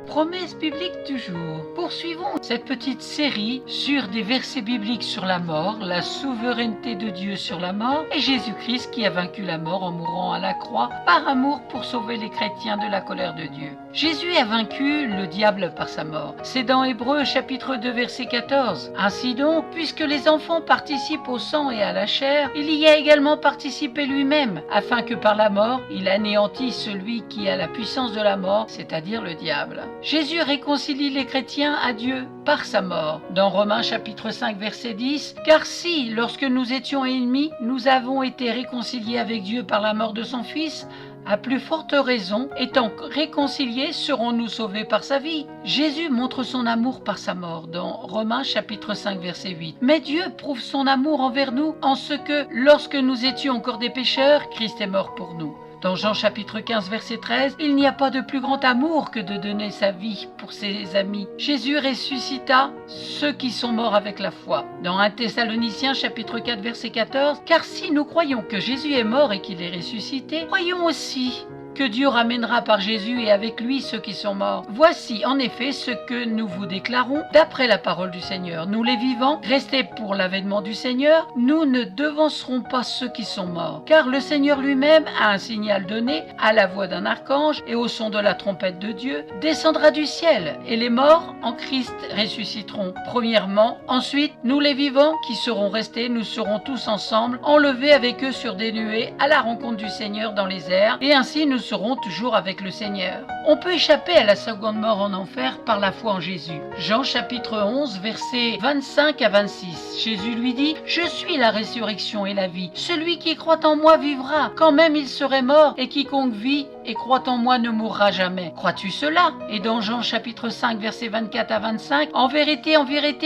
Promesse biblique du jour. Poursuivons cette petite série sur des versets bibliques sur la mort, la souveraineté de Dieu sur la mort et Jésus-Christ qui a vaincu la mort en mourant à la croix par amour pour sauver les chrétiens de la colère de Dieu. Jésus a vaincu le diable par sa mort. C'est dans Hébreux chapitre 2 verset 14. Ainsi donc, puisque les enfants participent au sang et à la chair, il y a également participé lui-même, afin que par la mort, il anéantisse celui qui a la puissance de la mort, c'est-à-dire le diable. Jésus réconcilie les chrétiens à Dieu par sa mort. Dans Romains chapitre 5 verset 10, « Car si, lorsque nous étions ennemis, nous avons été réconciliés avec Dieu par la mort de son Fils, à plus forte raison, étant réconciliés, serons-nous sauvés par sa vie. » Jésus montre son amour par sa mort dans Romains chapitre 5 verset 8. Mais Dieu prouve son amour envers nous en ce que, lorsque nous étions encore des pécheurs, Christ est mort pour nous. Dans Jean chapitre 15 verset 13, « Il n'y a pas de plus grand amour que de donner sa vie pour ses amis. Jésus ressuscita ceux qui sont morts avec la foi. » Dans 1 Thessaloniciens chapitre 4 verset 14, « Car si nous croyons que Jésus est mort et qu'il est ressuscité, croyons aussi que Dieu ramènera par Jésus et avec lui ceux qui sont morts. Voici en effet ce que nous vous déclarons d'après la parole du Seigneur. Nous les vivants, restés pour l'avènement du Seigneur, nous ne devancerons pas ceux qui sont morts. Car le Seigneur lui-même a un signal donné à la voix d'un archange et au son de la trompette de Dieu, descendra du ciel et les morts en Christ ressusciteront. Premièrement, ensuite, nous les vivants qui serons restés, nous serons tous ensemble enlevés avec eux sur des nuées à la rencontre du Seigneur dans les airs et ainsi nous serons toujours avec le Seigneur. On peut échapper à la seconde mort en enfer par la foi en Jésus. Jean chapitre 11 versets 25 à 26. Jésus lui dit « Je suis la résurrection et la vie. Celui qui croit en moi vivra, quand même il serait mort, et quiconque vit et croit en moi ne mourra jamais. Crois-tu cela ?» Et dans Jean chapitre 5 versets 24 à 25, « En vérité,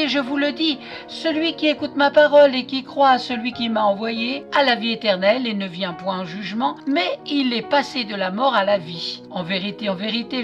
je vous le dis, celui qui écoute ma parole et qui croit à celui qui m'a envoyé a la vie éternelle et ne vient point en jugement, mais il est passé de la mort à la vie. En vérité,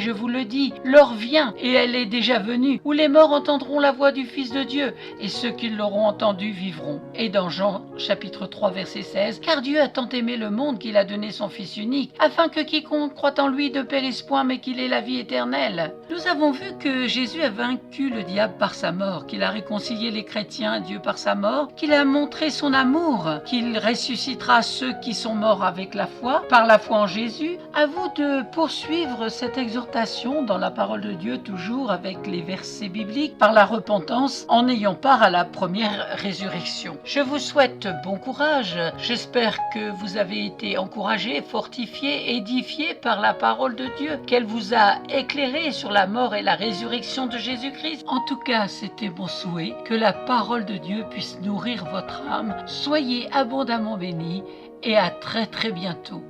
je vous le dis, l'heure vient, et elle est déjà venue, où les morts entendront la voix du Fils de Dieu, et ceux qui l'auront entendu vivront. » Et dans Jean chapitre 3 verset 16, « Car Dieu a tant aimé le monde qu'il a donné son Fils unique, afin que quiconque croit en lui ne périsse point, mais qu'il ait la vie éternelle. » Nous avons vu que Jésus a vaincu le diable par sa mort, qu'il a réconcilié les chrétiens à Dieu par sa mort, qu'il a montré son amour, qu'il ressuscitera ceux qui sont morts avec la foi, par la foi en Jésus. À vous de poursuivre cette exhortation dans la parole de Dieu, toujours avec les versets bibliques, par la repentance, en ayant part à la première résurrection. Je vous souhaite bon courage. J'espère que vous avez été encouragés, fortifiés, édifiés par la parole de Dieu, qu'elle vous a éclairé sur la mort et la résurrection de Jésus-Christ. En tout cas, c'était mon souhait, que la parole de Dieu puisse nourrir votre âme. Soyez abondamment bénis et à très très bientôt.